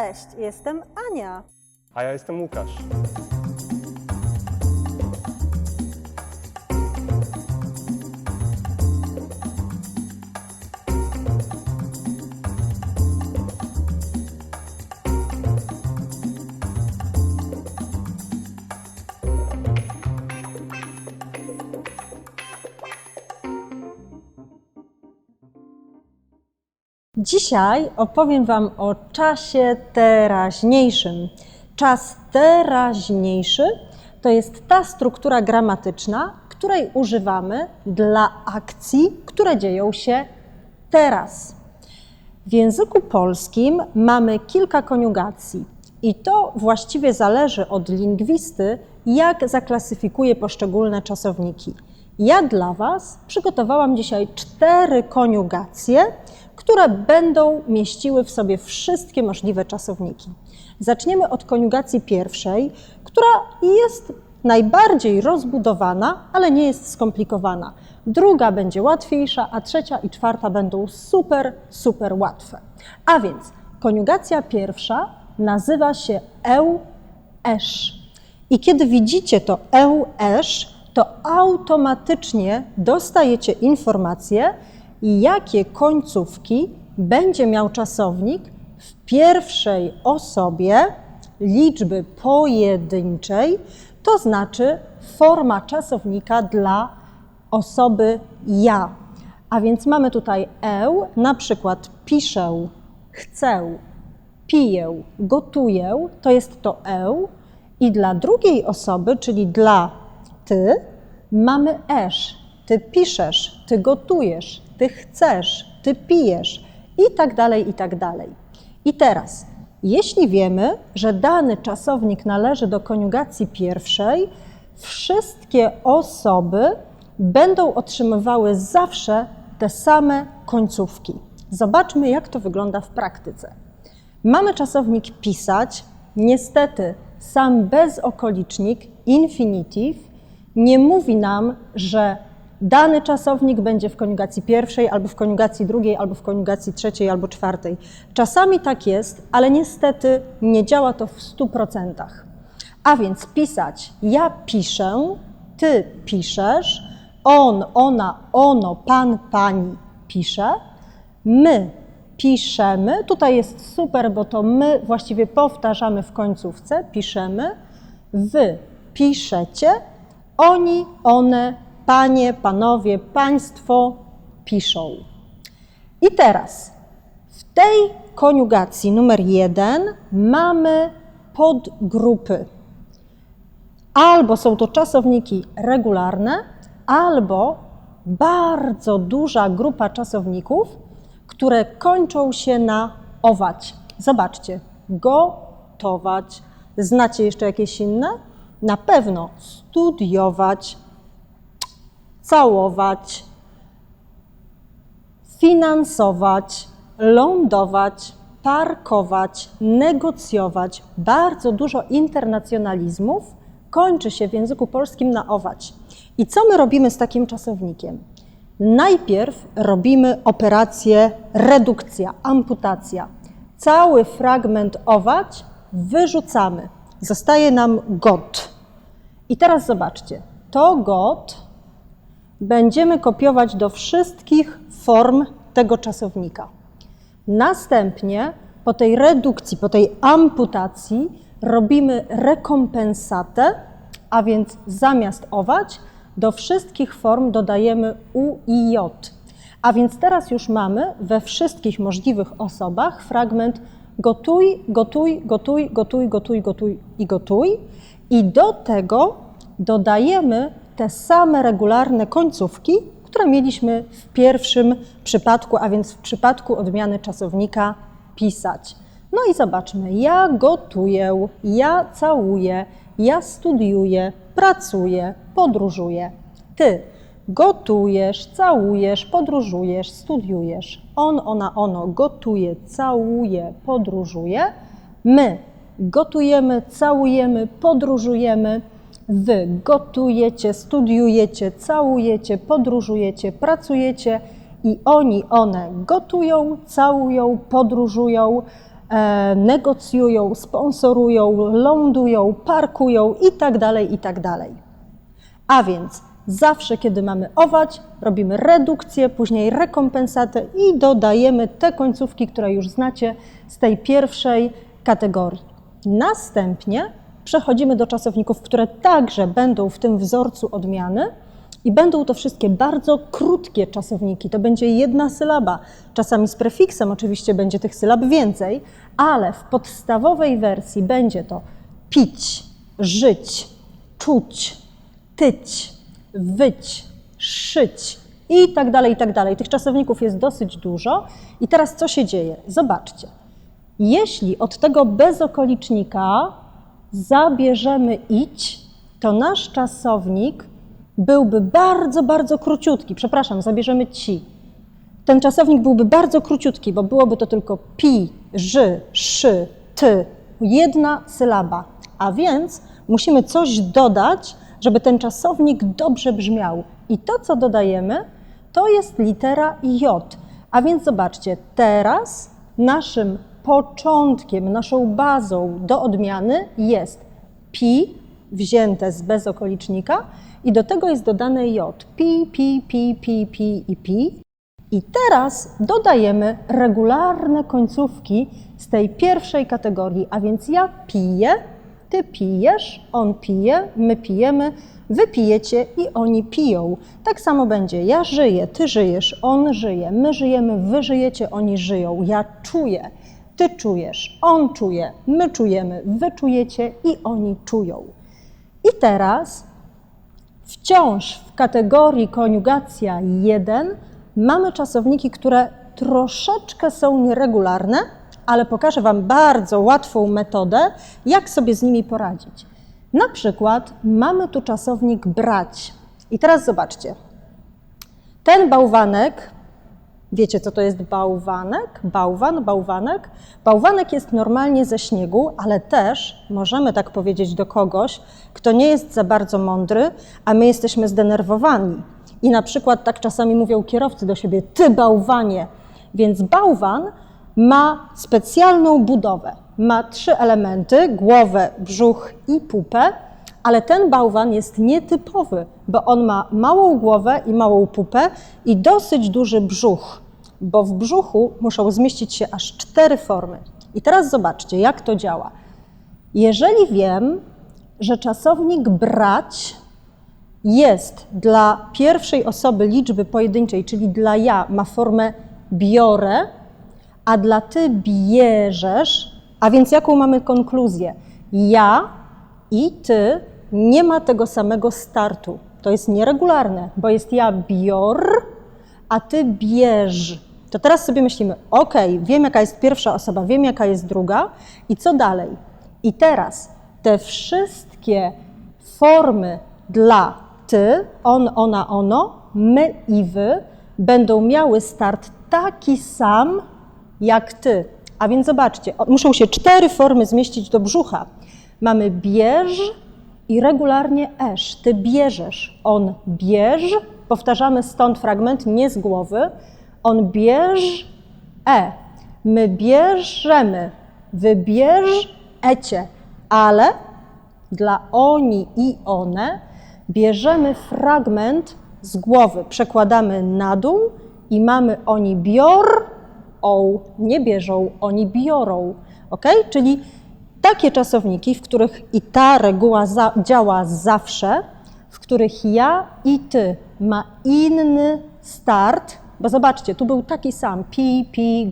Cześć, jestem Ania. A ja jestem Łukasz. Dzisiaj opowiem Wam o czasie teraźniejszym. Czas teraźniejszy to jest ta struktura gramatyczna, której używamy dla akcji, które dzieją się teraz. W języku polskim mamy kilka koniugacji i to właściwie zależy od lingwisty, jak zaklasyfikuje poszczególne czasowniki. Ja dla Was przygotowałam dzisiaj 4 koniugacje, które będą mieściły w sobie wszystkie możliwe czasowniki. Zaczniemy od koniugacji pierwszej, która jest najbardziej rozbudowana, ale nie jest skomplikowana. Druga będzie łatwiejsza, a trzecia i czwarta będą super łatwe. A więc koniugacja pierwsza nazywa się eu-esz. I kiedy widzicie to eu-esz, to automatycznie dostajecie informację, jakie końcówki będzie miał czasownik w pierwszej osobie liczby pojedynczej, to znaczy forma czasownika dla osoby ja. A więc mamy tutaj eu, na przykład piszę, chcę, piję, gotuję, to jest to eu. I dla drugiej osoby, czyli dla ty, mamy esz. Ty piszesz, ty gotujesz, ty chcesz, ty pijesz i tak dalej, i tak dalej. I teraz, jeśli wiemy, że dany czasownik należy do koniugacji pierwszej, wszystkie osoby będą otrzymywały zawsze te same końcówki. Zobaczmy, jak to wygląda w praktyce. Mamy czasownik pisać, niestety sam bezokolicznik, infinitive, nie mówi nam, że dany czasownik będzie w koniugacji pierwszej, albo w koniugacji drugiej, albo w koniugacji trzeciej, albo czwartej. Czasami tak jest, ale niestety nie działa to w 100%. A więc pisać, ja piszę, ty piszesz, on, ona, ono, pan, pani pisze, my piszemy, tutaj jest super, bo to my właściwie powtarzamy w końcówce, piszemy, wy piszecie, oni, one, panie, panowie, państwo piszą. I teraz w tej koniugacji numer 1 mamy podgrupy. Albo są to czasowniki regularne, albo bardzo duża grupa czasowników, które kończą się na ować. Zobaczcie, gotować. Znacie jeszcze jakieś inne? Na pewno studiować, całować, finansować, lądować, parkować, negocjować. Bardzo dużo internacjonalizmów kończy się w języku polskim na ować. I co my robimy z takim czasownikiem? Najpierw robimy operację redukcja, amputacja. Cały fragment ować wyrzucamy. Zostaje nam got. I teraz zobaczcie, to got będziemy kopiować do wszystkich form tego czasownika. Następnie po tej redukcji, po tej amputacji robimy rekompensatę, a więc zamiast ować do wszystkich form dodajemy u i j. A więc teraz już mamy we wszystkich możliwych osobach fragment gotuj, gotuj, gotuj, gotuj, gotuj, gotuj i gotuj. I do tego dodajemy te same regularne końcówki, które mieliśmy w pierwszym przypadku, a więc w przypadku odmiany czasownika pisać. No i zobaczmy, ja gotuję, ja całuję, ja studiuję, pracuję, podróżuję. Ty gotujesz, całujesz, podróżujesz, studiujesz. On, ona, ono gotuje, całuje, podróżuje. My gotujemy, całujemy, podróżujemy. Wy gotujecie, studiujecie, całujecie, podróżujecie, pracujecie i oni, one gotują, całują, podróżują, negocjują, sponsorują, lądują, parkują itd., itd. A więc zawsze, kiedy mamy ować, robimy redukcję, później rekompensatę i dodajemy te końcówki, które już znacie z tej pierwszej kategorii. Następnie przechodzimy do czasowników, które także będą w tym wzorcu odmiany i będą to wszystkie bardzo krótkie czasowniki. To będzie jedna sylaba. Czasami z prefiksem oczywiście będzie tych sylab więcej, ale w podstawowej wersji będzie to pić, żyć, czuć, tyć, wyć, szyć i tak dalej, i tak dalej. Tych czasowników jest dosyć dużo. I teraz co się dzieje? Zobaczcie. Jeśli od tego bezokolicznika zabierzemy idź, to nasz czasownik byłby bardzo, bardzo króciutki. Przepraszam, zabierzemy ci. Ten czasownik byłby bardzo króciutki, bo byłoby to tylko pi, ży, szy, ty. Jedna sylaba. A więc musimy coś dodać, żeby ten czasownik dobrze brzmiał. I to, co dodajemy, to jest litera J. A więc zobaczcie, teraz naszym początkiem, naszą bazą do odmiany jest pi, wzięte z bezokolicznika i do tego jest dodane J. Pi, pi, pi, pi, pi i pi. I teraz dodajemy regularne końcówki z tej pierwszej kategorii, a więc ja piję, ty pijesz, on pije, my pijemy, wy pijecie i oni piją. Tak samo będzie ja żyję, ty żyjesz, on żyje, my żyjemy, wy żyjecie, oni żyją. Ja czuję, ty czujesz, on czuje, my czujemy, wy czujecie i oni czują. I teraz wciąż w kategorii koniugacja 1 mamy czasowniki, które troszeczkę są nieregularne, ale pokażę Wam bardzo łatwą metodę, jak sobie z nimi poradzić. Na przykład mamy tu czasownik brać. I teraz zobaczcie. Ten bałwanek, wiecie co to jest bałwanek? Bałwanek. Bałwanek jest normalnie ze śniegu, ale też możemy tak powiedzieć do kogoś, kto nie jest za bardzo mądry, a my jesteśmy zdenerwowani. I na przykład tak czasami mówią kierowcy do siebie, ty bałwanie. Więc bałwan ma specjalną budowę. Ma 3 elementy, głowę, brzuch i pupę, ale ten bałwan jest nietypowy, bo on ma małą głowę i małą pupę i dosyć duży brzuch, bo w brzuchu muszą zmieścić się aż 4 formy. I teraz zobaczcie, jak to działa. Jeżeli wiem, że czasownik brać jest dla pierwszej osoby liczby pojedynczej, czyli dla ja, ma formę biorę, a dla ty bierzesz, a więc jaką mamy konkluzję? Ja i ty nie ma tego samego startu. To jest nieregularne, bo jest ja bior, a ty bierz. To teraz sobie myślimy, ok, wiem jaka jest pierwsza osoba, wiem jaka jest druga i co dalej? I teraz te wszystkie formy dla ty, on, ona, ono, my i wy będą miały start taki sam jak ty. A więc zobaczcie, muszą się 4 formy zmieścić do brzucha. Mamy bierz i regularnie esz. Ty bierzesz, on bierz. Powtarzamy stąd fragment, nie z głowy. On bierz, my bierzemy, wy bierz, ecie. Ale dla oni i one bierzemy fragment z głowy. Przekładamy na dół i mamy oni bior, nie bierzą, oni biorą. Ok? Czyli takie czasowniki, w których i ta reguła działa zawsze, w których ja i ty ma inny start, bo zobaczcie, tu był taki sam, pi,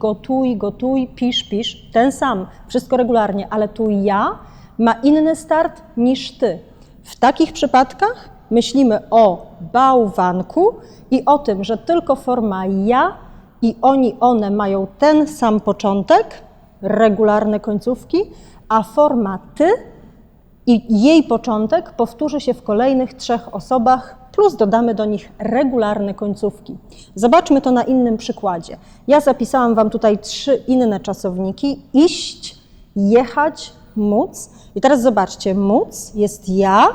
gotuj, pisz, ten sam, wszystko regularnie, ale tu ja ma inny start niż ty. W takich przypadkach myślimy o bałwanku i o tym, że tylko forma ja i oni, one mają ten sam początek, regularne końcówki, a forma ty i jej początek powtórzy się w kolejnych 3 osobach, plus dodamy do nich regularne końcówki. Zobaczmy to na innym przykładzie. Ja zapisałam Wam tutaj 3 inne czasowniki. Iść, jechać, móc. I teraz zobaczcie, móc jest ja,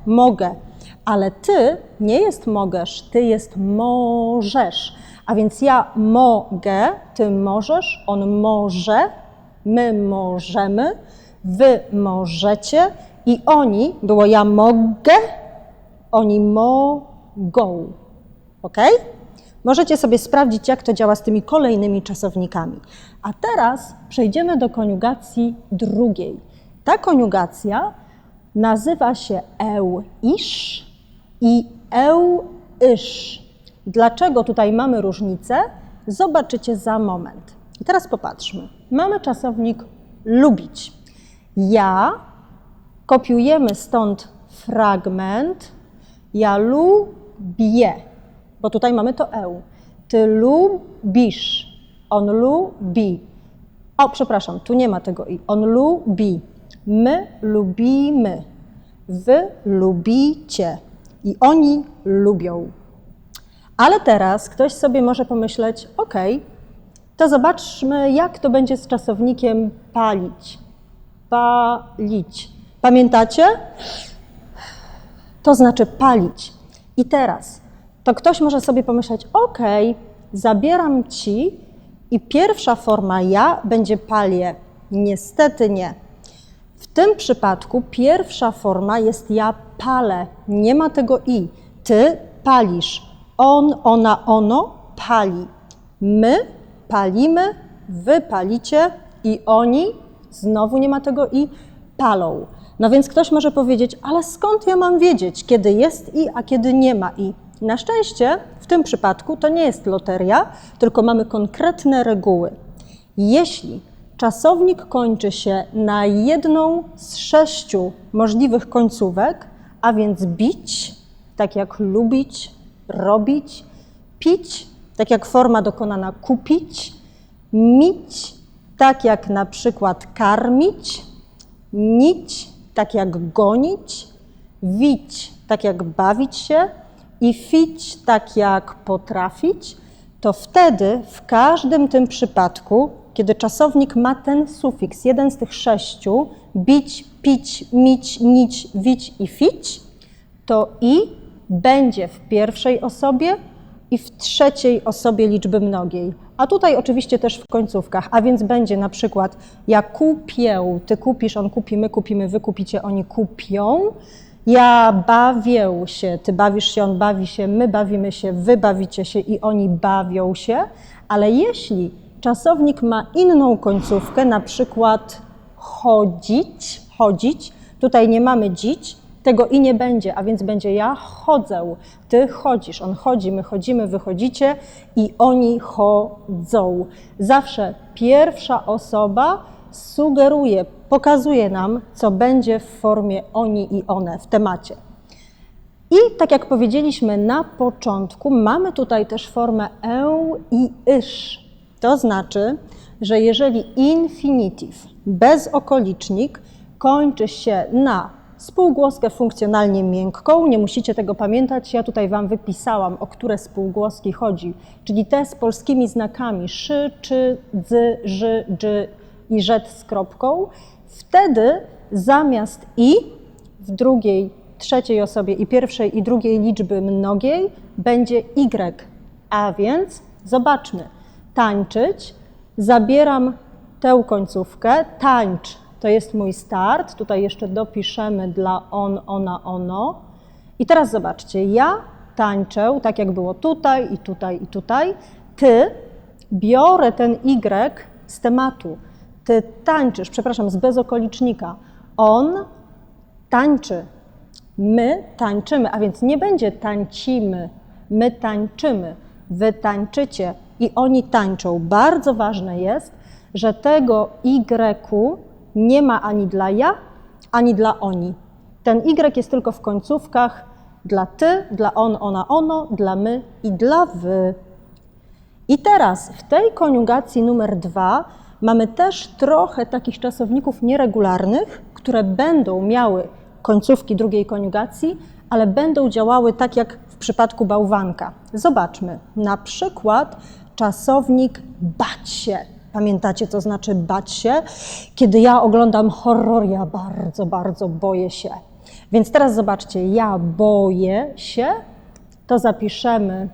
mogę. Ale ty nie jest mogesz, ty jest możesz. A więc ja mogę, ty możesz, on może, my możemy, wy możecie i oni, było ja mogę, oni mogą. Ok? Możecie sobie sprawdzić, jak to działa z tymi kolejnymi czasownikami. A teraz przejdziemy do koniugacji drugiej. Ta koniugacja nazywa się eu-isz i eu-isz. Dlaczego tutaj mamy różnicę? Zobaczycie za moment. I teraz popatrzmy. Mamy czasownik lubić. Ja, kopiujemy stąd fragment, ja lubię, bo tutaj mamy to eu. Ty lubisz, on lubi. O, przepraszam, tu nie ma tego i. On lubi. My lubimy. Wy lubicie. I oni lubią. Ale teraz ktoś sobie może pomyśleć, ok, to zobaczmy, jak to będzie z czasownikiem palić. Palić. Pamiętacie? To znaczy palić. I teraz to ktoś może sobie pomyśleć, ok, zabieram ci i pierwsza forma ja będzie palię. Niestety nie. W tym przypadku pierwsza forma jest ja palę. Nie ma tego i. Ty palisz. On, ona, ono pali. My palimy, wy palicie i oni, znowu nie ma tego i, palą. No więc ktoś może powiedzieć, ale skąd ja mam wiedzieć, kiedy jest i, a kiedy nie ma i? Na szczęście w tym przypadku to nie jest loteria, tylko mamy konkretne reguły. Jeśli czasownik kończy się na jedną z 6 możliwych końcówek, a więc bić, tak jak lubić, robić, pić, tak jak forma dokonana kupić, mić, tak jak na przykład karmić, nić, tak jak gonić, wić, tak jak bawić się i fić, tak jak potrafić, to wtedy w każdym tym przypadku, kiedy czasownik ma ten sufiks, jeden z tych 6, bić, pić, mić, nić, wić i fić, to i będzie w pierwszej osobie i w trzeciej osobie liczby mnogiej. A tutaj oczywiście też w końcówkach, a więc będzie na przykład ja kupię, ty kupisz, on kupi, my kupimy, wy kupicie, oni kupią. Ja bawię się, ty bawisz się, on bawi się, my bawimy się, wy bawicie się i oni bawią się. Ale jeśli czasownik ma inną końcówkę, na przykład chodzić, tutaj nie mamy dzić, tego i nie będzie, a więc będzie ja chodzę, ty chodzisz, on chodzi, my chodzimy, wy chodzicie i oni chodzą. Zawsze pierwsza osoba sugeruje, pokazuje nam, co będzie w formie oni i one w temacie. I tak jak powiedzieliśmy na początku, mamy tutaj też formę eu i isz. To znaczy, że jeżeli infinityw bezokolicznik kończy się na spółgłoskę funkcjonalnie miękką, nie musicie tego pamiętać, ja tutaj wam wypisałam, o które spółgłoski chodzi, czyli te z polskimi znakami szy, czy, dzy, ży, dży i rzet z kropką, wtedy zamiast i w drugiej, trzeciej osobie i pierwszej i drugiej liczby mnogiej będzie y, a więc zobaczmy, tańczyć, zabieram tę końcówkę, tańcz. To jest mój start, tutaj jeszcze dopiszemy dla on, ona, ono. I teraz zobaczcie, ja tańczę, tak jak było tutaj i tutaj i tutaj. Ty, biorę ten y z tematu. Ty tańczysz, przepraszam, z bezokolicznika. On tańczy. My tańczymy, a więc nie będzie tańcimy. My tańczymy. Wy tańczycie i oni tańczą. Bardzo ważne jest, że tego y nie ma ani dla ja, ani dla oni. Ten y jest tylko w końcówkach dla ty, dla on, ona, ono, dla my i dla wy. I teraz w tej koniugacji numer 2 mamy też trochę takich czasowników nieregularnych, które będą miały końcówki drugiej koniugacji, ale będą działały tak jak w przypadku bałwanka. Zobaczmy, na przykład czasownik bać się. Pamiętacie, co znaczy bać się? Kiedy ja oglądam horror, ja bardzo, bardzo boję się. Więc teraz zobaczcie, ja boję się, to zapiszemy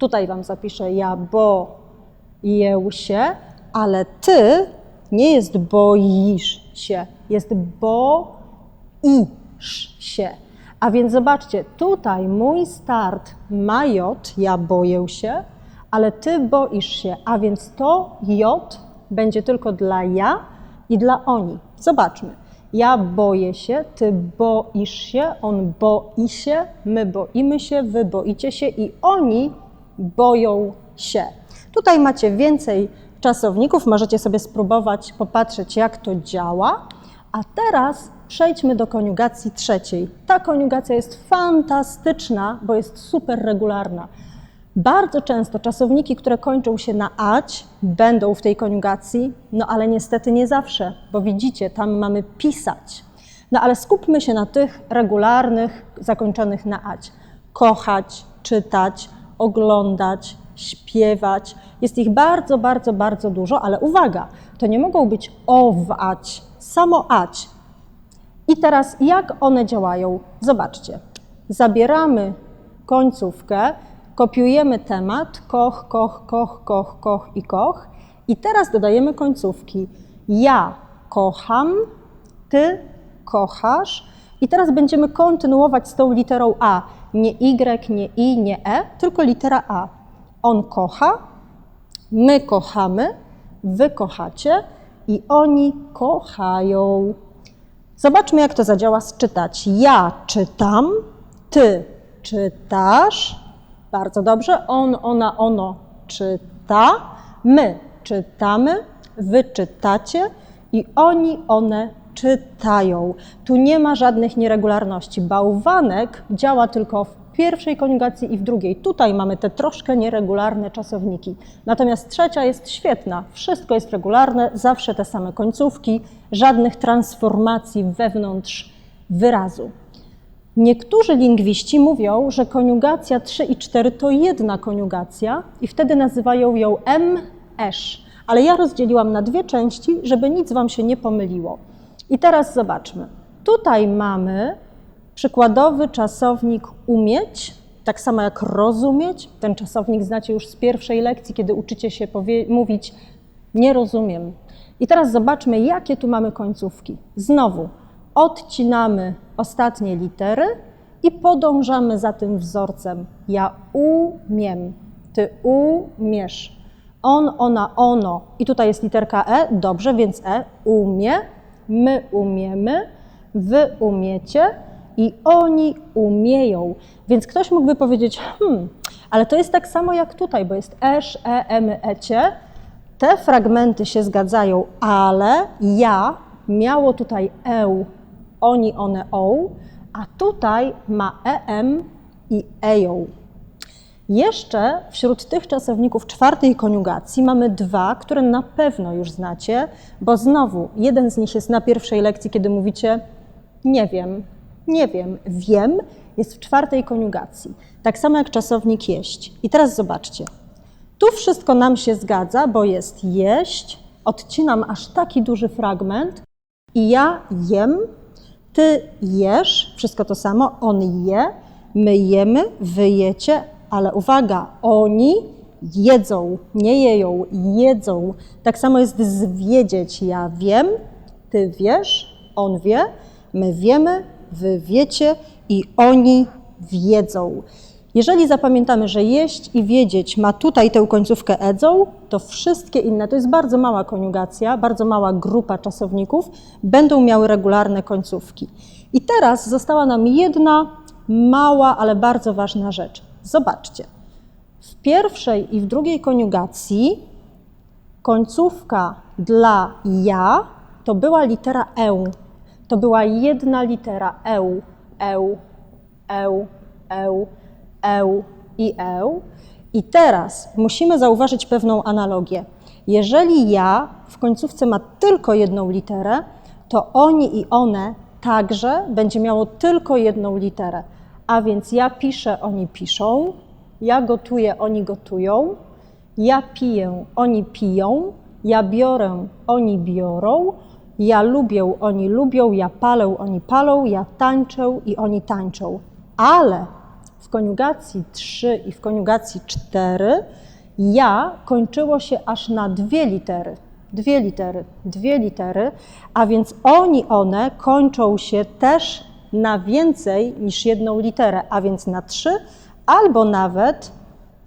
Tutaj wam zapiszę ja boję się, ale ty nie jest boisz się, jest boisz się. A więc zobaczcie, tutaj mój start ma J, ja boję się, ale ty boisz się, a więc to J będzie tylko dla ja i dla oni. Zobaczmy. Ja boję się, ty boisz się, on boi się, my boimy się, wy boicie się i oni boją się. Tutaj macie więcej czasowników, możecie sobie spróbować popatrzeć, jak to działa. A teraz przejdźmy do koniugacji trzeciej. Ta koniugacja jest fantastyczna, bo jest super regularna. Bardzo często czasowniki, które kończą się na ać, będą w tej koniugacji, no ale niestety nie zawsze, bo widzicie, tam mamy pisać. No ale skupmy się na tych regularnych, zakończonych na ać. Kochać, czytać, oglądać, śpiewać. Jest ich bardzo, bardzo, bardzo dużo, ale uwaga, to nie mogą być ować, samo ać. I teraz jak one działają? Zobaczcie. Zabieramy końcówkę, kopiujemy temat, koch, koch, koch, koch, koch i koch. I teraz dodajemy końcówki. Ja kocham, ty kochasz. I teraz będziemy kontynuować z tą literą A. Nie Y, nie I, nie E, tylko litera A. On kocha, my kochamy, wy kochacie i oni kochają. Zobaczmy, jak to zadziała z czytać. Ja czytam, ty czytasz. Bardzo dobrze. On, ona, ono czyta. My czytamy, wy czytacie i oni, one czytają. Tu nie ma żadnych nieregularności. Bałwanek działa tylko w pierwszej koniugacji i w drugiej. Tutaj mamy te troszkę nieregularne czasowniki. Natomiast trzecia jest świetna. Wszystko jest regularne, zawsze te same końcówki, żadnych transformacji wewnątrz wyrazu. Niektórzy lingwiści mówią, że koniugacja 3 i 4 to jedna koniugacja i wtedy nazywają ją esz. Ale ja rozdzieliłam na dwie części, żeby nic wam się nie pomyliło. I teraz zobaczmy. Tutaj mamy przykładowy czasownik umieć, tak samo jak rozumieć. Ten czasownik znacie już z pierwszej lekcji, kiedy uczycie się mówić nie rozumiem. I teraz zobaczmy, jakie tu mamy końcówki. Znowu odcinamy ostatnie litery i podążamy za tym wzorcem. Ja umiem, ty umiesz. On, ona, ono. I tutaj jest literka E, dobrze, więc E, umie, my umiemy, wy umiecie i oni umieją. Więc ktoś mógłby powiedzieć, ale to jest tak samo jak tutaj, bo jest esz, my, ecie. Te fragmenty się zgadzają, ale ja miało tutaj oni, one, a tutaj ma i eją. Jeszcze wśród tych czasowników czwartej koniugacji mamy dwa, które na pewno już znacie, bo znowu jeden z nich jest na pierwszej lekcji, kiedy mówicie nie wiem, wiem jest w czwartej koniugacji. Tak samo jak czasownik jeść. I teraz zobaczcie. Tu wszystko nam się zgadza, bo jest jeść, odcinam aż taki duży fragment i ja jem, ty jesz, wszystko to samo, on je, my jemy, wy jecie, ale uwaga, oni jedzą, nie jeją, jedzą. Tak samo jest z wiedzieć, ja wiem, ty wiesz, on wie, my wiemy, wy wiecie i oni wiedzą. Jeżeli zapamiętamy, że jeść i wiedzieć ma tutaj tę końcówkę edzą, to wszystkie inne, to jest bardzo mała koniugacja, bardzo mała grupa czasowników, będą miały regularne końcówki. I teraz została nam jedna mała, ale bardzo ważna rzecz. Zobaczcie, w pierwszej i w drugiej koniugacji końcówka dla ja to była litera e. To była jedna litera i e. I teraz musimy zauważyć pewną analogię. Jeżeli ja w końcówce ma tylko jedną literę, to oni i one także będzie miało tylko jedną literę. A więc ja piszę, oni piszą, ja gotuję, oni gotują, ja piję, oni piją, ja biorę, oni biorą, ja lubię, oni lubią, ja palę, oni palą, ja tańczę i oni tańczą. Ale w koniugacji 3 i w koniugacji 4 ja kończyło się aż na 2 litery. 2 litery, a więc one kończą się też na więcej niż 1 literę, a więc na 3 albo nawet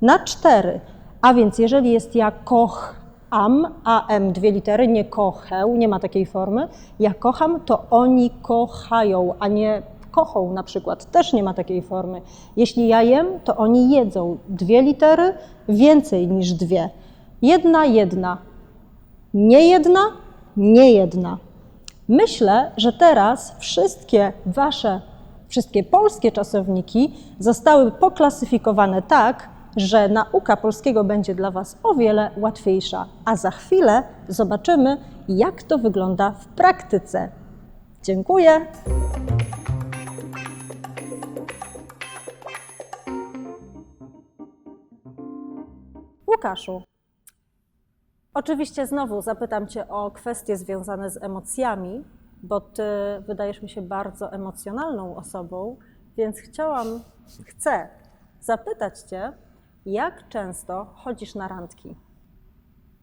na 4. A więc jeżeli jest ja kocham, am 2 litery, nie kochę, nie ma takiej formy, ja kocham, to oni kochają, a nie kochą na przykład, też nie ma takiej formy. Jeśli ja jem, to oni jedzą. 2 litery, więcej niż 2. Jedna. Nie jedna. Myślę, że teraz wszystkie polskie czasowniki zostały poklasyfikowane tak, że nauka polskiego będzie dla Was o wiele łatwiejsza. A za chwilę zobaczymy, jak to wygląda w praktyce. Dziękuję. Łukaszu, oczywiście znowu zapytam Cię o kwestie związane z emocjami, bo Ty wydajesz mi się bardzo emocjonalną osobą, więc chcę zapytać Cię, jak często chodzisz na randki?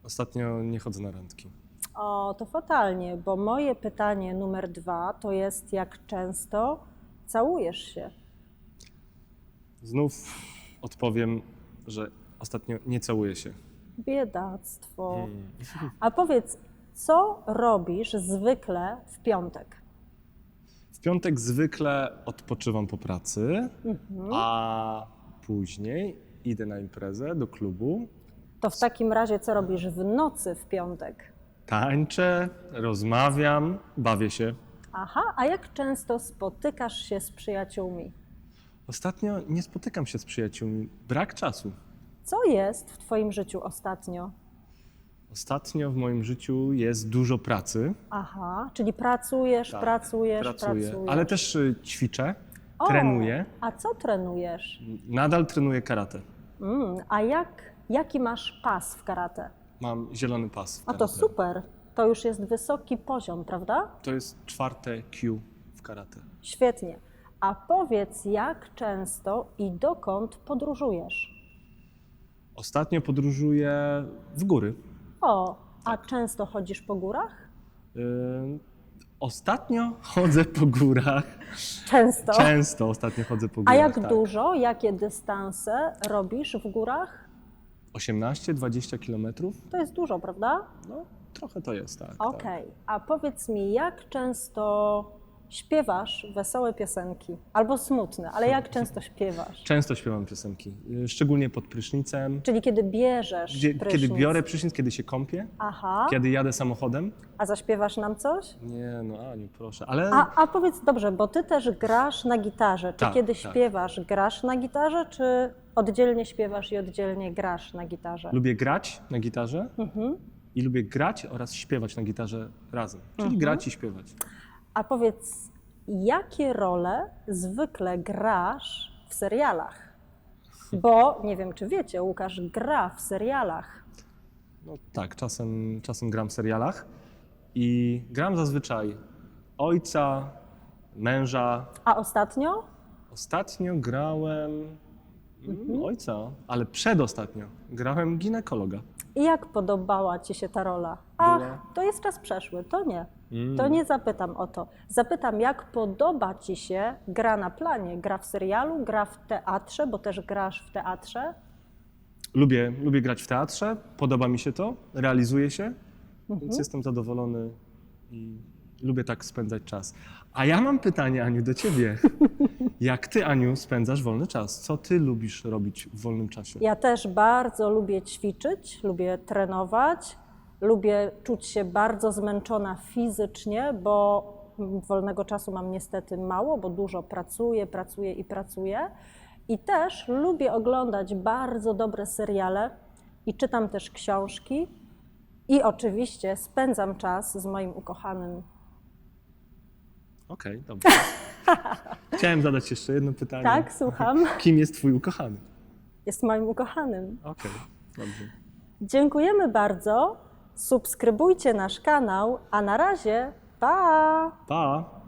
Ostatnio nie chodzę na randki. O, to fatalnie, bo moje pytanie numer 2 to jest, jak często całujesz się? Znów odpowiem, że ostatnio nie całuję się. Biedactwo. A powiedz, co robisz zwykle w piątek? W piątek zwykle odpoczywam po pracy, a później idę na imprezę do klubu. To w takim razie co robisz w nocy w piątek? Tańczę, rozmawiam, bawię się. Aha, a jak często spotykasz się z przyjaciółmi? Ostatnio nie spotykam się z przyjaciółmi. Brak czasu. Co jest w Twoim życiu ostatnio? Ostatnio w moim życiu jest dużo pracy. Aha, czyli pracujesz, Tak, pracujesz. ale też ćwiczę, O, trenuję. A co trenujesz? Nadal trenuję karate. A jaki masz pas w karate? Mam zielony pas w A karate. to super, to już jest wysoki poziom, prawda? To jest 4. Q w karate. Świetnie. A powiedz, jak często i dokąd podróżujesz? Ostatnio podróżuję w góry. O, a często chodzisz po górach? Ostatnio chodzę po górach. Często. Często ostatnio chodzę po A górach. jak tak. dużo, jakie dystanse robisz w górach? 18-20 kilometrów? To jest dużo, prawda? No, trochę to jest, tak. Okej. A powiedz mi, jak często śpiewasz wesołe piosenki? Albo smutne, ale jak często śpiewasz? Często śpiewam piosenki, szczególnie pod prysznicem. Czyli kiedy bierzesz prysznic. Kiedy biorę prysznic, kiedy się kąpię, Aha. kiedy jadę samochodem. A zaśpiewasz nam coś? Nie, no Aniu, proszę, ale A powiedz, dobrze, bo ty też grasz na gitarze. Czy Tak, kiedy tak. śpiewasz, grasz na gitarze, czy oddzielnie śpiewasz i oddzielnie grasz na gitarze? lubię grać na gitarze i lubię grać oraz śpiewać na gitarze razem. Czyli grać i śpiewać. A powiedz, jakie role zwykle grasz w serialach? Bo, nie wiem czy wiecie, Łukasz gra w serialach. No tak, czasem gram w serialach i gram zazwyczaj ojca, męża. A ostatnio? Ostatnio grałem ojca, ale przedostatnio grałem ginekologa. I jak podobała ci się ta rola? To jest czas przeszły, to nie. To nie zapytam o to. Zapytam, jak podoba ci się gra na planie, gra w serialu, gra w teatrze, bo też grasz w teatrze? Lubię grać w teatrze, podoba mi się to, realizuję się, więc jestem zadowolony i lubię tak spędzać czas. A ja mam pytanie, Aniu, do ciebie. Jak ty, Aniu, spędzasz wolny czas? Co ty lubisz robić w wolnym czasie? Ja też bardzo lubię ćwiczyć, lubię trenować, lubię czuć się bardzo zmęczona fizycznie, bo wolnego czasu mam niestety mało, bo dużo pracuję. I też lubię oglądać bardzo dobre seriale i czytam też książki i oczywiście spędzam czas z moim ukochanym. Okej, dobrze. Chciałem zadać jeszcze jedno pytanie. Tak, słucham. Kim jest twój ukochany? Jest moim ukochanym. Okej, dobrze. Dziękujemy bardzo. Subskrybujcie nasz kanał, a na razie pa! Pa!